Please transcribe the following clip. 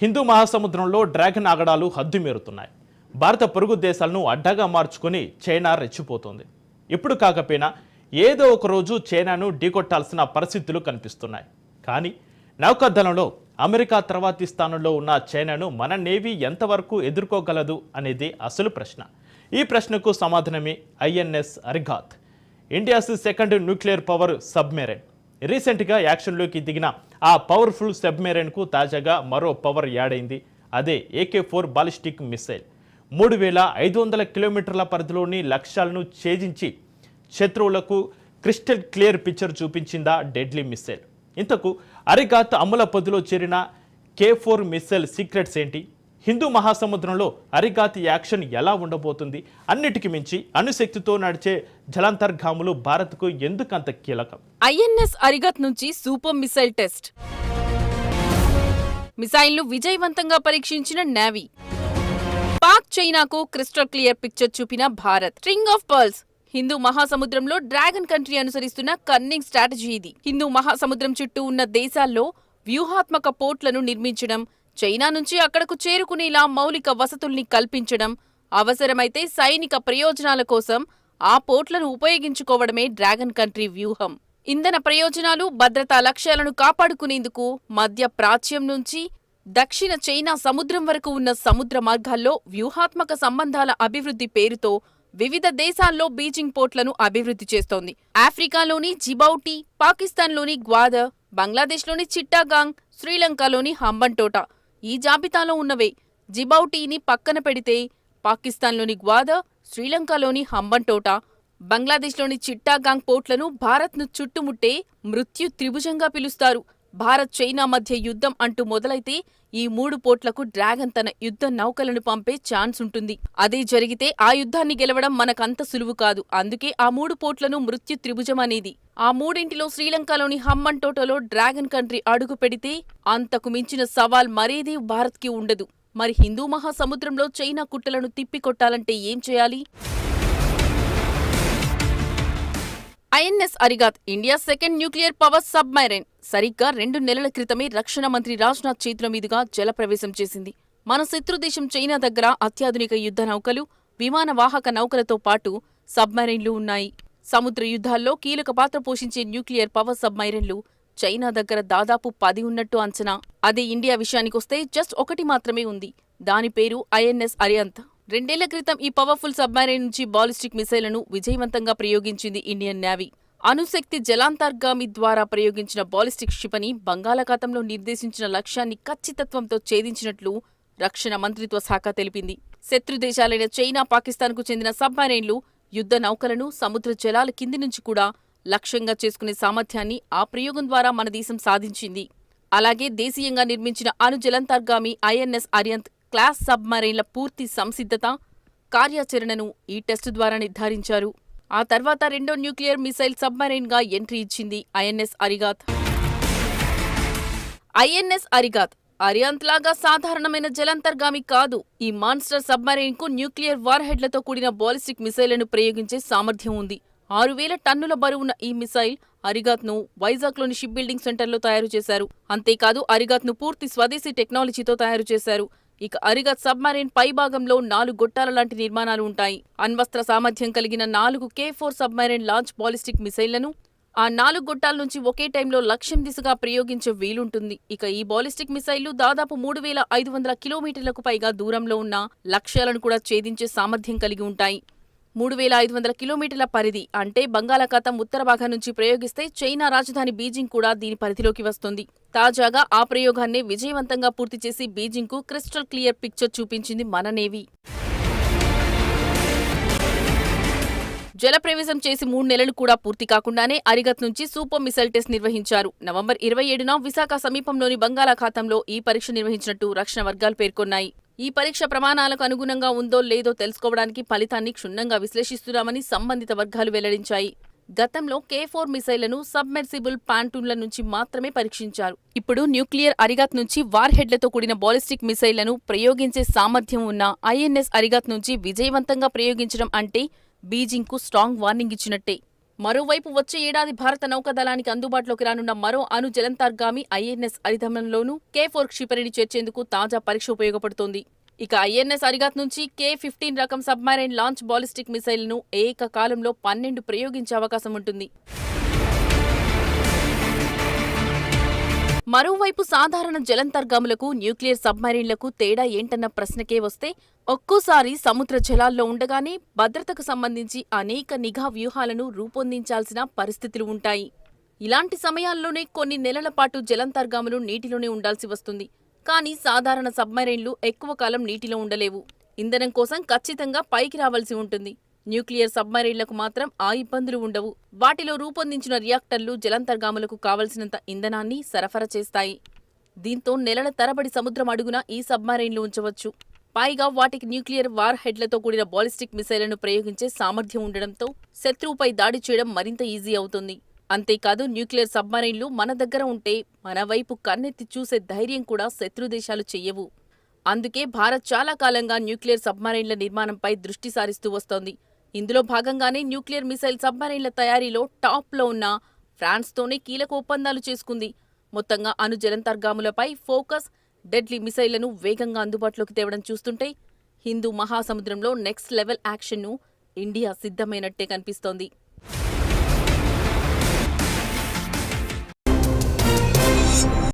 హిందూ మహాసముద్రంలో డ్రాగన్ ఆగడాలు హద్దుమీరుతున్నాయి. భారత పొరుగు దేశాలను అడ్డగా మార్చుకొని చైనా రెచ్చిపోతుంది. ఇప్పుడు కాకపోయినా ఏదో ఒక రోజు చైనాను ఢీకొట్టాల్సిన పరిస్థితులు కనిపిస్తున్నాయి. కానీ నౌకాదళంలో అమెరికా తర్వాతి స్థానంలో ఉన్న చైనాను మన నేవీ ఎంతవరకు ఎదుర్కోగలదు అనేది అసలు ప్రశ్న. ఈ ప్రశ్నకు సమాధానమే INS Arighaat, India's second nuclear power submarine. రీసెంట్గా యాక్షన్లోకి దిగిన ఆ పవర్ఫుల్ సబ్మెరైన్కు తాజాగా మరో పవర్ యాడ్ అయింది. అదే AK-4 బాలిస్టిక్ మిసైల్. 3500 కిలోమీటర్ల పరిధిలోని లక్ష్యాలను ఛేదించి శత్రువులకు క్రిస్టల్ క్లియర్ పిక్చర్ చూపించిందా డెడ్లీ మిసైల్. ఇంతకు అరిఘాత్ అమల పొదిలో చేరిన K-4 మిసైల్ సీక్రెట్స్ ఏంటి? హిందూ మహాసముద్రంలో అరిఘాత్ యాక్షన్ ఎలా ఉండబోతుంది? అన్నిటికీ మించి అణుశక్తితో నడిచే జలాంతర్గాములు భారత్కు ఎందుకంత కీలకం? ఐఎన్ఎస్ అరిఘాత్ నుంచి సూపర్ మిసైల్ టెస్ట్. మిసైల్ను విజయవంతంగా పరీక్షించిన నేవీ. పాక్ చైనాకు క్రిస్టల్ క్లియర్ పిక్చర్ చూపిన Bharat. String of pearls. Hindu మహాసముద్రంలో డ్రాగన్ కంట్రీ అనుసరిస్తున్న కన్నింగ్ స్ట్రాటజీ ఇది. హిందూ మహాసముద్రం చుట్టూ ఉన్న దేశాల్లో వ్యూహాత్మక పోర్ట్లను నిర్మించడం, చైనా నుంచి అక్కడకు చేరుకునేలా మౌలిక వసతుల్ని కల్పించడం, అవసరమైతే సైనిక ప్రయోజనాల కోసం ఆ పోర్ట్లను ఉపయోగించుకోవడమే డ్రాగన్ కంట్రీ వ్యూహం. ఇంధన ప్రయోజనాలు, భద్రతా లక్ష్యాలను కాపాడుకునేందుకు మధ్య ప్రాచ్యం నుంచి దక్షిణ చైనా సముద్రం వరకు ఉన్న సముద్ర మార్గాల్లో వ్యూహాత్మక సంబంధాల అభివృద్ధి పేరుతో వివిధ దేశాల్లో బీజింగ్ పోర్ట్లను అభివృద్ధి చేస్తోంది. ఆఫ్రికాలోని జిబౌటి, పాకిస్తాన్లోని గ్వాదర్, బంగ్లాదేశ్లోని చిట్టాగాంగ్, శ్రీలంకలోని హంబంటోటా ఈ జాబితాలో ఉన్నవే. జిబౌటీని పక్కన పెడితే పాకిస్తాన్లోని గ్వాదర్, శ్రీలంకలోని హంబంటోటా, బంగ్లాదేశ్లోని చిట్టాగాంగ్ పోర్ట్లను భారత్ను చుట్టుముట్టే మృత్యు త్రిభుజంగా పిలుస్తారు. భారత్ చైనా మధ్య యుద్ధం అంటూ మొదలైతే ఈ 3 పోర్ట్లకు డ్రాగన్ తన యుద్ధ నౌకలను పంపే ఛాన్స్ ఉంటుంది. అదే జరిగితే ఆ యుద్ధాన్ని గెలవడం మనకంత సులువు కాదు. అందుకే ఆ 3 పోర్ట్లను మృత్యు త్రిభుజం అనేది. ఆ మూడింటిలో శ్రీలంకలోని హంబంటోటలో డ్రాగన్ కంట్రీ అడుగు పెడితే అంతకు మించిన సవాల్ మరేదీ భారత్కి ఉండదు. మరి హిందూ మహాసముద్రంలో చైనా కుట్రలను తిప్పికొట్టాలంటే ఏం చేయాలి? INS Arighaat, India second nuclear power submarine, సరిగ్గా 2 నెలల క్రితమే రక్షణ మంత్రి రాజ్నాథ్ చేతుల మీదుగా జలప్రవేశం చేసింది. మన శత్రుదేశం చైనా దగ్గర అత్యాధునిక యుద్ధ నౌకలు, విమాన వాహక నౌకలతో పాటు సబ్మెరైన్లు ఉన్నాయి. సముద్ర యుద్ధాల్లో కీలక పాత్ర పోషించే న్యూక్లియర్ పవర్ సబ్మెరైన్లు చైనా దగ్గర దాదాపు 10 ఉన్నట్టు అంచనా. అదే ఇండియా విషయానికొస్తే జస్ట్ 1 మాత్రమే ఉంది. దాని పేరు ఐఎన్ఎస్ అరిహంత్. 2 ఏళ్ల క్రితం ఈ పవర్ఫుల్ సబ్మెరైన్ నుంచి బాలిస్టిక్ మిసైళ్లను విజయవంతంగా ప్రయోగించింది ఇండియన్ నేవీ. అణుశక్తి జలాంతర్గామి ద్వారా ప్రయోగించిన బాలిస్టిక్ క్షిపణి బంగాళాఖాతంలో నిర్దేశించిన లక్ష్యాన్ని ఖచ్చితత్వంతో ఛేదించినట్లు రక్షణ మంత్రిత్వ శాఖ తెలిపింది. శత్రుదేశాలైన చైనా, పాకిస్తాన్కు చెందిన సబ్మెరైన్లు యుద్ధ నౌకలను సముద్ర జలాల కింది నుంచి కూడా లక్ష్యంగా చేసుకునే సామర్థ్యాన్ని ఆ ప్రయోగం ద్వారా మన దేశం సాధించింది. అలాగే దేశీయంగా నిర్మించిన అణు జలాంతర్గామి ఐఎన్ఎస్ అరిహంత్ క్లాస్ సబ్మెరైన్ల పూర్తి సంసిద్ధత, కార్యాచరణను ఈ టెస్టు ద్వారా నిర్ధారించారు. ఆ తర్వాత 2వ న్యూక్లియర్ మిసైల్ సబ్మెరైన్గా ఎంట్రీ ఇచ్చింది ఐఎన్ఎస్ అరిఘాత్. ఐఎన్ఎస్ అరిఘాత్ అరిహంత్ లాగా సాధారణమైన జలాంతర్గామి కాదు. ఈ మాన్స్టర్ సబ్మెరైన్కు న్యూక్లియర్ వార్హెడ్లతో కూడిన బాలిస్టిక్ మిసైళ్లను ప్రయోగించే సామర్థ్యం ఉంది. 6000 టన్నుల బరువున్న ఈ మిసైల్ అరిఘాత్ను వైజాగ్లోని షిప్ బిల్డింగ్ సెంటర్లో తయారు చేశారు. అంతేకాదు అరిఘాత్ను పూర్తి స్వదేశీ టెక్నాలజీతో తయారు చేశారు. ఇక అరిఘాత్ సబ్మెరైన్ పైభాగంలో 4 గొట్టాల లాంటి నిర్మాణాలు ఉంటాయి. అణ్వస్త్ర సామర్థ్యం కలిగిన 4 K-4 సబ్మెరైన్ లాంచ్ బాలిస్టిక్ మిసైళ్లను ఆ 4 గొట్టాల నుంచి ఒకే టైంలో లక్ష్యం దిశగా ప్రయోగించే వీలుంటుంది. ఇక ఈ బాలిస్టిక్ మిసైళ్లు దాదాపు 3500 కిలోమీటర్లకు పైగా దూరంలో ఉన్న లక్ష్యాలను కూడా ఛేదించే సామర్థ్యం కలిగి ఉంటాయి. 3500 కిలోమీటర్ల పరిధి అంటే బంగాళాఖాతం ఉత్తర భాగం నుంచి ప్రయోగిస్తే చైనా రాజధాని బీజింగ్ కూడా దీని పరిధిలోకి వస్తుంది. తాజాగా ఆ ప్రయోగాన్ని విజయవంతంగా పూర్తి చేసి బీజింగ్కు క్రిస్టల్ క్లియర్ పిక్చర్ చూపించింది మన నేవీ. జలప్రవేశం చేసి 3 నెలలు కూడా పూర్తి కాకుండానే అరిఘాత్ నుంచి సూపర్ మిసైల్ టెస్ట్ నిర్వహించారు. నవంబర్ 27న విశాఖ సమీపంలోని బంగాళాఖాతంలో ఈ పరీక్ష నిర్వహించినట్టు రక్షణ వర్గాలు పేర్కొన్నాయి. ఈ పరీక్ష ప్రమాణాలకు అనుగుణంగా ఉందో లేదో తెలుసుకోవడానికి ఫలితాన్ని క్షుణ్ణంగా విశ్లేషిస్తున్నామని సంబంధిత వర్గాలు వెల్లడించాయి. గతంలో K-4 మిసైళ్లను సబ్మెర్సిబుల్ పాంటూన్ల నుంచి మాత్రమే పరీక్షించారు. ఇప్పుడు న్యూక్లియర్ అరిఘాత్ నుంచి వార్హెడ్లతో కూడిన బాలిస్టిక్ మిసైళ్లను ప్రయోగించే సామర్థ్యం ఉన్న ఐఎన్ఎస్ అరిఘాత్ నుంచి విజయవంతంగా ప్రయోగించడం అంటే బీజింగ్కు స్ట్రాంగ్ వార్నింగ్ ఇచ్చినట్టే. మరోవైపు వచ్చే ఏడాది భారత నౌకాదళానికి అందుబాటులోకి రానున్న మరో అణు జలంతర్గామి ఐఎన్ఎస్ అరిధమంలోనూ K4 క్షిపణిని చేర్చేందుకు తాజా పరీక్ష ఉపయోగపడుతోంది. ఇక ఐఎన్ఎస్ అరిగత్ నుంచి K-15 రకం సబ్మెరైన్ లాంచ్ బాలిస్టిక్ మిసైల్ను ఏకకాలంలో 12 ప్రయోగించే అవకాశం ఉంటుంది. మరోవైపు సాధారణ జలంతర్గాములకు న్యూక్లియర్ సబ్మెరైన్లకు తేడా ఏంటన్న ప్రశ్నకే వస్తే ఒక్కోసారి సముద్ర జలాల్లో ఉండగానే భద్రతకు సంబంధించి అనేక నిఘా వ్యూహాలను రూపొందించాల్సిన పరిస్థితులు ఉంటాయి. ఇలాంటి సమయాల్లోనే కొన్ని నెలల పాటు జలంతర్గాములు నీటిలోనే ఉండాల్సి వస్తుంది. కానీ సాధారణ సబ్మెరైన్లు ఎక్కువ కాలం నీటిలో ఉండలేవు. ఇంధనం కోసం ఖచ్చితంగా పైకి రావాల్సి ఉంటుంది. న్యూక్లియర్ సబ్మెరైన్లకు మాత్రం ఆ ఇబ్బందులు ఉండవు. వాటిలో రూపొందించిన రియాక్టర్లు జలంతర్గాములకు కావలసినంత ఇంధనాన్ని సరఫరా చేస్తాయి. దీంతో నెలల తరబడి సముద్రం అడుగున ఈ సబ్మెరైన్లు ఉంచవచ్చు. పైగా వాటికి న్యూక్లియర్ వార్ హెడ్లతో కూడిన బాలిస్టిక్ మిసైళ్లను ప్రయోగించే సామర్థ్యం ఉండడంతో శత్రువుపై దాడి చేయడం మరింత ఈజీ అవుతుంది. అంతేకాదు న్యూక్లియర్ సబ్మెరైన్లు మన దగ్గర ఉంటే మన వైపు కన్నెత్తి చూసే ధైర్యం కూడా శత్రుదేశాలు చెయ్యవు. అందుకే భారత్ చాలా కాలంగా న్యూక్లియర్ సబ్మెరైన్ల నిర్మాణంపై దృష్టి సారిస్తూ వస్తోంది. ఇందులో భాగంగానే న్యూక్లియర్ మిసైల్ సబ్మెరైన్ల తయారీలో టాప్లో ఉన్న ఫ్రాన్స్తోనే కీలక ఒప్పందాలు చేసుకుంది. మొత్తంగా అణు జలంతర్గాములపై ఫోకస్, డెడ్లీ మిసైళ్లను వేగంగా అందుబాటులోకి తేవడం చూస్తుంటే హిందూ మహాసముద్రంలో నెక్స్ట్ లెవెల్ యాక్షన్ను ఇండియా సిద్ధమైనట్టే కనిపిస్తోంది.